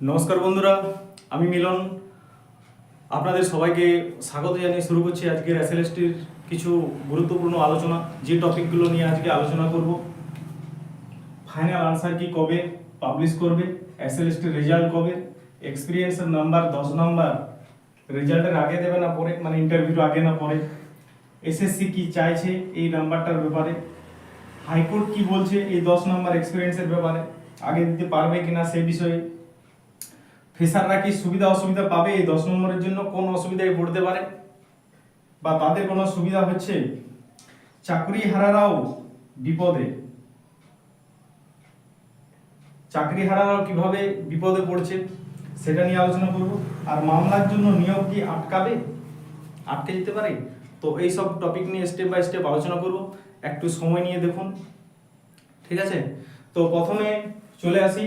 নমস্কার বন্ধুরা, আমি মিলন আপনাদের সবাইকে স্বাগত জানিয়ে শুরু করছি আজকের এসএলএসটির কিছু গুরুত্বপূর্ণ আলোচনা। যে টপিকগুলো নিয়ে আজকে আলোচনা করব: ফাইনাল আনসার কি কবে পাবলিশ করবে, এসএলএসটির রেজাল্ট কবে, এক্সপিরিয়েন্সের নাম্বার 10 নাম্বার রেজাল্টের আগে দেবে না পরে, মানে ইন্টারভিউর আগে না পরে, এসএসসি কি চাইছে এই নাম্বারটার ব্যাপারে, হাইকোর্ট কি বলছে এই 10 নাম্বার এক্সপিরিয়েন্সের ব্যাপারে, আগে দিতে পারবে কিনা সেই বিষয়ে, ফ্রেশাররা কি সুবিধা অসুবিধা পাবে এই 10 নম্বরের জন্য, কোন অসুবিধায় পড়তে পারে বা তাদের কোনো সুবিধা হচ্ছে, চাকরিহারারাও বিপদে, চাকরিহারারাও কিভাবে বিপদে পড়ছে সেটা নিয়ে আলোচনা করব। আর মামলার জন্য নিয়োগ কি আটকে যেতে পারে, তো এই সব টপিক নিয়ে স্টেপ বাই স্টেপ আলোচনা করব। একটু সময় নিয়ে দেখুন, ঠিক আছে? তো প্রথমে চলে আসি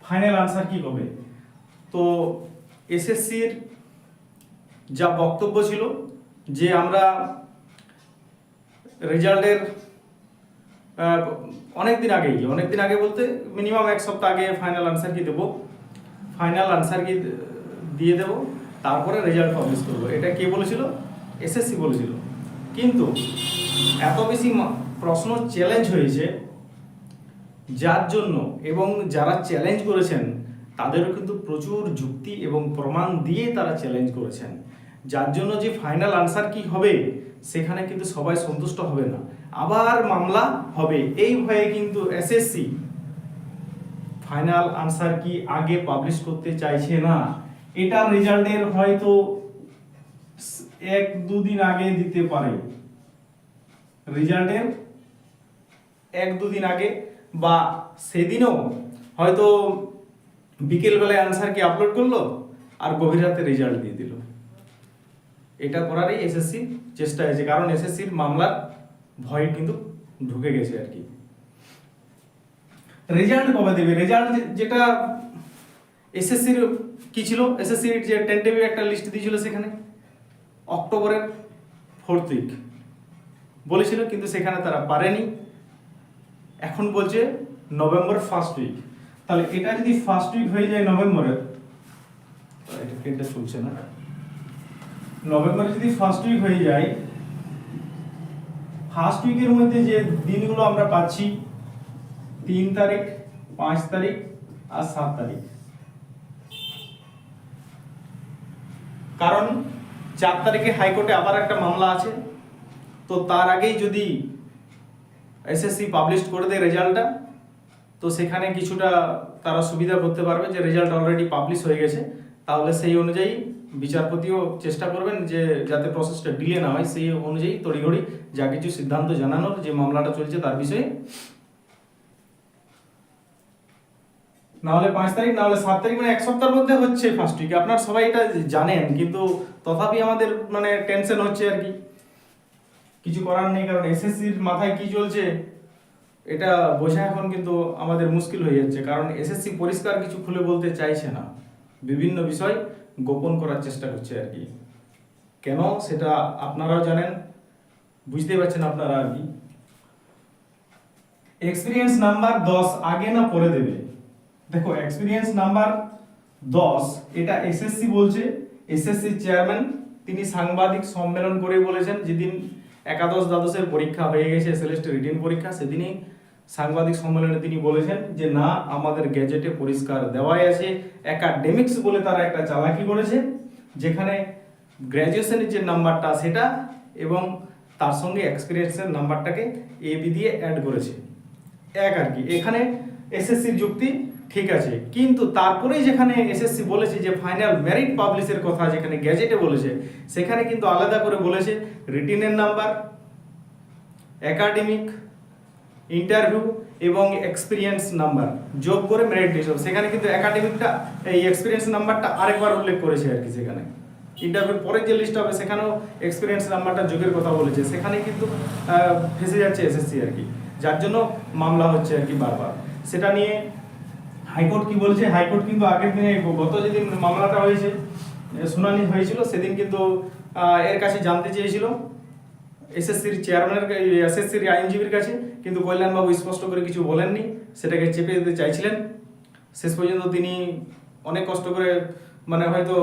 ফাইনাল আনসার কি কবে। তো এসএসসির যা বক্তব্য ছিল যে আমরা রেজাল্টের অনেক দিন আগে বলতে মিনিমাম এক সপ্তাহ আগে ফাইনাল আনসার কি দেবো, ফাইনাল আনসার কি দিয়ে দেবো, তারপরে রেজাল্ট পাবলিশ করবো। এটা কে বলেছিল? এসএসসি বলেছিল। কিন্তু এত বেশি প্রশ্ন চ্যালেঞ্জ হয়েছে যার জন্য, এবং যারা চ্যালেঞ্জ করেছেন তাদেরও কিন্তু প্রচুর যুক্তি এবং প্রমাণ দিয়ে তারা চ্যালেঞ্জ করেছেন, যার জন্য যে ফাইনাল আনসার কি হবে সেখানে কিন্তু সবাই সন্তুষ্ট হবে না, আবার মামলা হবে। এই ভয়ে কিন্তু এসএসসি ফাইনাল আনসার কি আগে পাবলিশ করতে চাইছে না। এটা রেজাল্টের হয়তো 1-2 দিন আগে দিতে পারে, রেজাল্টের 1-2 দিন আগে, বা সেদিনও হয়তো বিকেলবেলায় আনসার কি আপলোড করলো আর গভীর রাতে রেজাল্ট দিয়ে দিল। এটা করারই এসএসসি চেষ্টা হয়েছে, কারণ এসএসসির মামলার ভয় কিন্তু ঢুকে গেছে আর কি। রেজাল্ট কবে দেবে? রেজাল্ট যেটা এসএসসির কি ছিল, এসএসসির যে টেন্টেটিভ একটা লিস্ট দিয়েছিল সেখানে অক্টোবরের 4th উইক বলেছিল, কিন্তু সেখানে তারা পারেনি। এখন বলছে নভেম্বর 1st উইক। তাহলে এটা যদি 1st উইক হয়ে যায় নভেম্বরের, এটা চলছে না, নভেম্বরে যদি 1st উইক হয়ে যায়, 1st উইকের মধ্যে যে দিনগুলো আমরা পাচ্ছি 3 তারিখ, 5 তারিখ আর 7 তারিখ, কারণ 4 তারিখে হাইকোর্টে আবার একটা মামলা আছে। তো তার আগেই যদি এসএসসি পাবলিশ করে দেয় রেজাল্টটা, তো সেখানে কিছুটা তারা সুবিধা করতে পারবে যে রেজাল্ট অলরেডি পাবলিশ হয়ে গেছে। তাহলে সেই অনুযায়ী বিচারপতিও চেষ্টা করবেন যে যাতে প্রসেসটা ডিলে না হয়, সেই অনুযায়ী তড়িঘড়ি যা কিছু সিদ্ধান্ত জানানোর, যে মামলাটা চলছে তার বিষয়ে, না হলে 5 তারিখ, না হলে 7 তারিখ, মানে এক সপ্তাহের মধ্যে হচ্ছে 1st উইকে। আপনারা সবাই এটা জানেন, কিন্তু তথাপি আমাদের মানে টেনশন হচ্ছে আর কি। কিছু করার নেই, কারণ এসএসসির মাথায় কি চলছে এটা বোঝা এখন কিন্তু আমাদের মুশকিল হয়ে যাচ্ছে, কারণ এসএসসি পরিষ্কার কিছু খুলে বলতে চাইছে না, বিভিন্ন বিষয় গোপন করার চেষ্টা করছে আর কি। কেন সেটা আপনারাও জানেন, বুঝতেই পারছেন আপনারা আর কি। এক্সপিরিয়েন্স নাম্বার 10 আগে না পরে দেবে? দেখো, এক্সপিরিয়েন্স নাম্বার 10 এটা এসএসসি বলছে। এসএসসি চেয়ারম্যান তিনি সাংবাদিক সম্মেলন করে বলেছেন, যেদিন একাদশ দ্বাদশের পরীক্ষা হয়ে গেছে, এসএলএসটি রিটেন পরীক্ষা, সেদিনই সাংবাদিক সম্মেলনে তিনি বলেছেন যে না, আমাদের গ্যাজেটে পরিষ্কার দেওয়াই আছে। একাডেমিক্স বলে তারা একটা চালাকি করেছে, যেখানে গ্র্যাজুয়েশনের যে নাম্বারটা সেটা এবং তার সঙ্গে এক্সপিরিয়েন্সের নাম্বারটাকে এবি দিয়ে অ্যাড করেছে এক আর কি। এখানে এসএসসির যুক্তি ঠিক আছে, কিন্তু তারপরেই যেখানে এসএসসি বলেছে যে ফাইনাল মেরিট পাবলিশের কথা, যেখানে গ্যাজেটে বলেছে, সেখানে কিন্তু আলাদা করে বলেছে রিটেনের নাম্বার, একাডেমিক, ইন্টারভিউ এবং এক্সপিরিয়েন্স নাম্বার যোগ করে মেরিট লিস্ট হবে। সেখানে কিন্তু একাডেমিকটা, এই এক্সপিরিয়েন্স নাম্বারটা আরেকবার উল্লেখ করেছে আর কি। সেখানে ইন্টারভিউর পরে যে লিস্ট হবে সেখানেও এক্সপিরিয়েন্স নাম্বারটা যোগের কথা বলেছে, সেখানে কিন্তু ফেসে যাচ্ছে এসএসসি আর কি, যার জন্য মামলা হচ্ছে আর কি বারবার। সেটা নিয়ে হাইকোর্ট কি বলছে? হাইকোর্ট কিন্তু আগের দিনে, গত যেদিন মামলাটা হয়েছে, শুনানি হয়েছিল, সেদিন কিন্তু এর কাছে জানতে চেয়েছিল এসএসসির চেয়ারম্যানের, এসএসসির আইনজীবীর কাছে, কিন্তু কল্যাণবাবু স্পষ্ট করে কিছু বলেননি, সেটাকে চেপে দিতে চাইছিলেন। শেষ পর্যন্ত তিনি অনেক কষ্ট করে মানে হয়তো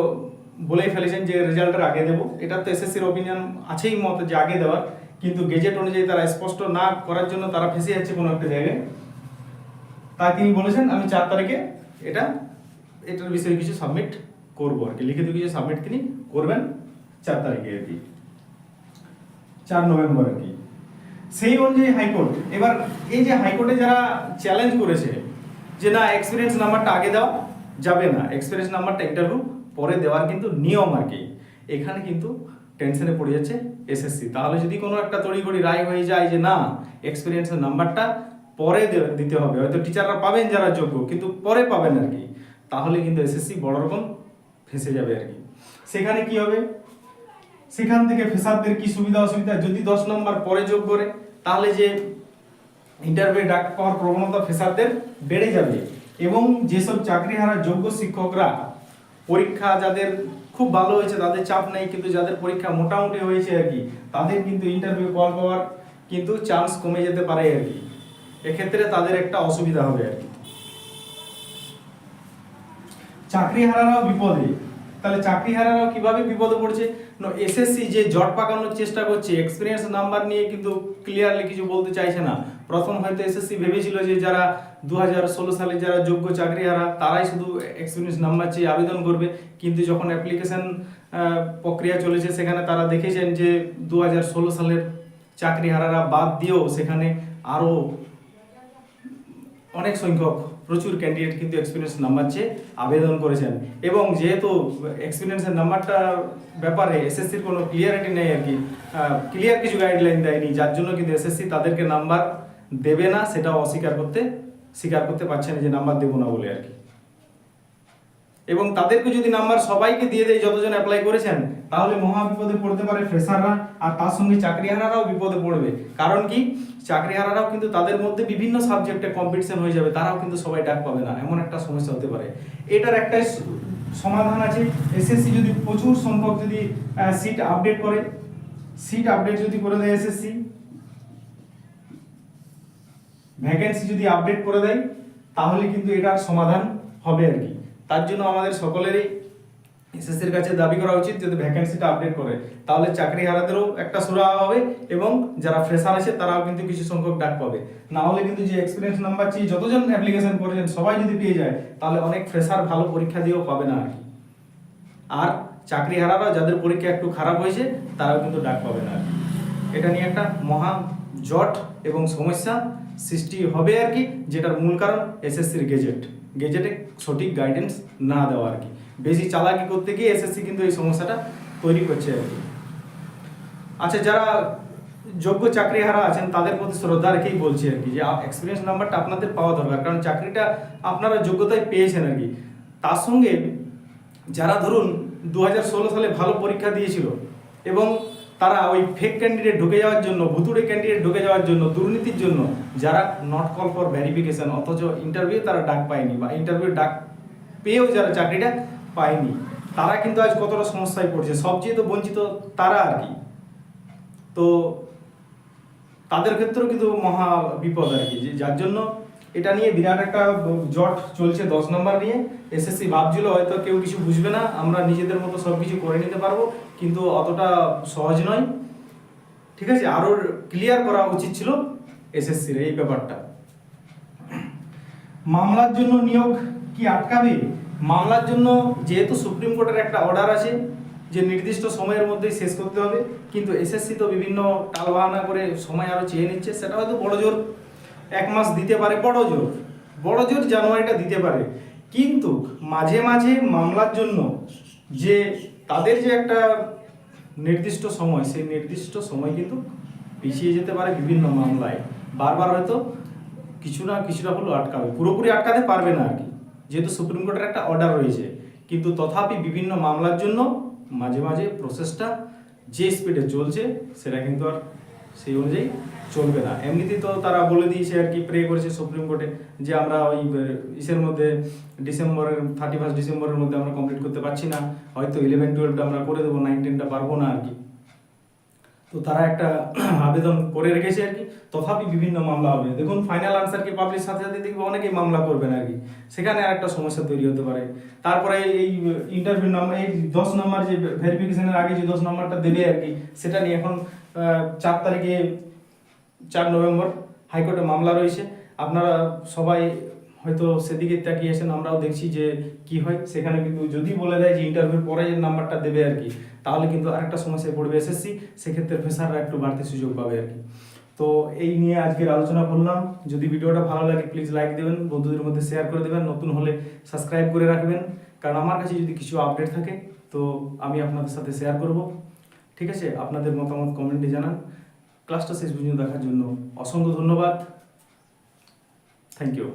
বলেই ফেলেছেন যে রেজাল্টের আগে দেবো, এটা তো এসএসসির অপিনিয়ন আছেই মত যে আগে দেওয়ার, কিন্তু গেজেট অনুযায়ী তারা স্পষ্ট না করার জন্য তারা ফেঁসে যাচ্ছে কোনো একটা জায়গায়। তাই তিনি বলেছেন আমি 4 তারিখে এটার বিষয়ে কিছু সাবমিট করবো আর কি, লিখিত কিছু সাবমিট তিনি করবেন 4 তারিখে আর কি, 4 নভেম্বর আর কি। সেই অনুযায়ী হাইকোর্ট এবার এই যে হাইকোর্টে যারা চ্যালেঞ্জ করেছে যে না এক্সপিরিয়েন্স নাম্বারটা আগে দেওয়া যাবে না, এক্সপিরিয়েন্স নাম্বারটা ইন্টারভিউ পরে দেওয়ার কিন্তু নিয়ম আর কি, এখানে কিন্তু টেনশনে পড়ে যাচ্ছে এসএসসি। তাহলে যদি কোনো একটা তড়িঘড়ি রায় হয়ে যায় যে না এক্সপিরিয়েন্সের নাম্বারটা পরে দিতে হবে, হয়তো টিচাররা পাবেন যারা যোগ্য কিন্তু পরে পাবেন আর কি, তাহলে কিন্তু এসএসসি বড় রকম ফেঁসে যাবে আর কি। সেখানে কি হবে, সেখান থেকে ফেসারদের কি সুবিধা অসুবিধা, যদি 10 নম্বর পরে যোগ করে তাহলে যে ইন্টারভিউ ডাক পাওয়ার প্রবণতা ফেসারদের বেড়ে যাবে, এবং যেসব চাকরিহারা যোগ্য শিক্ষকরা পরীক্ষা যাদের খুব ভালো হয়েছে তাদের চাপ নেই, কিন্তু যাদের পরীক্ষা মোটামুটি হয়েছে আর কি তাদের কিন্তু ইন্টারভিউ কল পাওয়ার কিন্তু চান্স কমে যেতে পারে আর কি, এক্ষেত্রে তাদের একটা অসুবিধা হবে আর কি। চাকরিহারারাও বিপদে, তাহলে চাকরিহারারাও কিভাবে বিপদে পড়ছে, এসএসসি যে জট পাকানোর চেষ্টা করছে এক্সপিরিয়েন্স নাম্বার নিয়ে কিন্তু ক্লিয়ারলি কিছু বলতে চাইছে না। প্রথম হয়তো এসএসসি ভেবেছিল যে যারা 2016 সালে যারা যোগ্য চাকরিহারা তারাই শুধু এক্সপিরিয়েন্স নাম্বার চেয়ে আবেদন করবে, কিন্তু যখন অ্যাপ্লিকেশন প্রক্রিয়া চলেছে সেখানে তারা দেখেছেন যে 2016 সালের চাকরিহারারা বাদ দিয়েও সেখানে আরও অনেক সংখ্যক প্রচুর ক্যান্ডিডেট কিন্তু এক্সপিরিয়েন্স নাম্বার চেয়ে আবেদন করেছেন, এবং যেহেতু এক্সপিরিয়েন্সের নাম্বারটার ব্যাপারে এসএসসির কোনো ক্লিয়ারিটি নেই আর কি, ক্লিয়ার কিছু গাইডলাইন দেয়নি, যার জন্য কিন্তু এসএসসি তাদেরকে নাম্বার দেবে না সেটাও স্বীকার করতে পারছে না যে নাম্বার দেবো না বলে আর কি। এবং তাদেরকে যদি নাম্বার সবাইকে দিয়ে দেয় যতজন অ্যাপ্লাই করেছেন তাহলে মহা বিপদে পড়তে পারে ফ্রেশাররা, আর তার সঙ্গে চাকরিহারারাও বিপদে পড়বে। কারণ কি, চাকরিহারারাও কিন্তু তাদের মধ্যে বিভিন্ন সাবজেক্টে কম্পিটিশন হয়ে যাবে, তারাও কিন্তু সবাই ডাক পাবে না, এমন একটা সমস্যা হতে পারে। এটার একটা সমাধান আছে, এসএসসি যদি প্রচুর সংখ্যক যদি সিট আপডেট যদি করে দেয় এসএসসি, ভ্যাকেন্সি যদি আপডেট করে দেয় তাহলে কিন্তু এটার সমাধান হবে আর কি। তার জন্য আমাদের সকলেরই এসএসসির কাছে দাবি করা উচিত যদি ভ্যাকেন্সিটা আপডেট করে, তাহলে চাকরিহারাদেরও একটা সুরাহা হবে এবং যারা ফ্রেশার আছে তারাও কিন্তু কিছু সংখ্যক ডাক পাবে। না হলে কিন্তু যে এক্সপিরিয়েন্স নাম্বার চেয়ে যতজন অ্যাপ্লিকেশন করেছেন সবাই যদি পেয়ে যায় তাহলে অনেক ফ্রেশার ভালো পরীক্ষা দিয়েও পাবে না আর কি, আর চাকরিহারারাও যাদের পরীক্ষা একটু খারাপ হয়েছে তারাও কিন্তু ডাক পাবে না আর কি। এটা নিয়ে একটা মহা জট এবং সমস্যা সৃষ্টি হবে আর কি, যেটার মূল কারণ এসএসসির গেজেটে সঠিক গাইডেন্স না দেওয়া আর কি। বেশি চালাকি করতে গিয়ে এসএসসি কিন্তু এই সমস্যাটা তৈরি করছে আর কি। আচ্ছা, যারা যোগ্য চাকরিহারা আছেন তাদের প্রতি শ্রদ্ধা রেখেই বলছি আর কি যে এক্সপিরিয়েন্স নাম্বারটা আপনাদের পাওয়া দরকার, কারণ চাকরিটা আপনারা যোগ্যতায় পেয়েছেন আর কি। তার সঙ্গে যারা ধরুন 2016 সালে ভালো পরীক্ষা দিয়েছিল এবং তারা ওই ফেক ক্যান্ডিডেট ঢুকে যাওয়ার জন্য, ভুতুড়ে ক্যান্ডিডেট ঢুকে যাওয়ার জন্য, দুর্নীতির জন্য যারা নট কল ফর ভেরিফিকেশন অথচ ইন্টারভিউ তারা ডাক পায়নি বা ইন্টারভিউ ডাক পেয়েও যারা চাকরিটা পায়নি, তারা কিন্তু আজ কতটা সমস্যায় পড়ছে, সবচেয়ে তো বঞ্চিত তারা আর কি। তো তাদের ক্ষেত্রেও কিন্তু মহা বিপদ আর কি, যার জন্য এটা নিয়ে বিরাট একটা জট চলছে 10 নম্বর নিয়ে। এসএসসি ভাবছিল হয়তো কেউ কিছু বুঝবে না, আমরা নিজেদের মতো সব কিছু করে নিতে পারবো, কিন্তু অতটা সহজ নয়, ঠিক আছে। আরও ক্লিয়ার করা উচিত ছিল এসএসসির এই ব্যাপারটা। মামলার জন্য নিয়োগ কি আটকাবে? মামলার জন্য যেহেতু সুপ্রিম কোর্টের একটা অর্ডার আছে যে নির্দিষ্ট সময়ের মধ্যেই শেষ করতে হবে, কিন্তু এসএসসি তো বিভিন্ন টালবাহানা করে সময় আরও চেয়ে নিচ্ছে, সেটা হয়তো বড় জোর 1 মাস দিতে পারে, বড় জোর জানুয়ারিটা দিতে পারে, কিন্তু মাঝে মাঝে মামলার জন্য যে তাদের যে একটা নির্দিষ্ট সময়, সেই নির্দিষ্ট সময় কিন্তু পিছিয়ে যেতে পারে বিভিন্ন মামলায়, বারবার হয়তো কিছুটা হলেও আটকাবে, পুরোপুরি আটকাতে পারবে না আর কি, যেহেতু সুপ্রিম কোর্টের একটা অর্ডার রয়েছে। কিন্তু তথাপি বিভিন্ন মামলার জন্য মাঝে মাঝে প্রসেসটা যে স্পিডে চলছে সেটা কিন্তু আর সেই অনুযায়ী চলবে না। এমনিতেই তো তারা বলে দিয়েছে আর কি, প্রে করেছে সুপ্রিম কোর্টে যে আমরা ওই ইসের মধ্যে 31 ডিসেম্বরের মধ্যে আমরা কমপ্লিট করতে পারছি না, হয়তো 11-12টা আমরা করে দেবো, 9-10টা পারবো না আর কি। তো তারা একটা আবেদন করে রেখেছে আর কি, তথাপি বিভিন্ন মামলা হবে। দেখুন ফাইনাল আনসারকে পাবলিশ সাথে সাথে দেখবে অনেকেই মামলা করবেন আর কি, সেখানে আর একটা সমস্যা তৈরি হতে পারে। তারপরে এই ইন্টারভিউ নাম্বার, এই 10 নম্বর যে ভেরিফিকেশনের আগে যে 10 নম্বরটা দেবে আর কি, সেটা নিয়ে এখন 4 তারিখে 4 নভেম্বর হাইকোর্টে মামলা রয়েছে। আপনারা সবাই হয়তো সেদিকে তাকিয়েছেন, আমরাও দেখছি যে কি হয়। সেখানে কিন্তু যদি বলে দেয় যে ইন্টারভিউর পরে যে নাম্বারটা দেবে আর কি, তাহলে কিন্তু আরেকটা সমস্যায় পড়বে এসএসসি, সেক্ষেত্রে ফ্রেশাররা একটু বাড়তি সুযোগ পাবে আর কি। তো এই নিয়ে আজকের আলোচনা করলাম। যদি ভিডিওটা ভালো লাগে প্লিজ লাইক দেবেন, বন্ধুদের মধ্যে শেয়ার করে দেবেন, নতুন হলে সাবস্ক্রাইব করে রাখবেন, কারণ আমার কাছে যদি কিছু আপডেট থাকে তো আমি আপনাদের সাথে শেয়ার করব। ঠিক আছে, আপনাদের মতামত কমেন্টে জানান। ক্লাসটা শেষ পর্যন্ত দেখার জন্য অসংখ্য ধন্যবাদ। Thank you.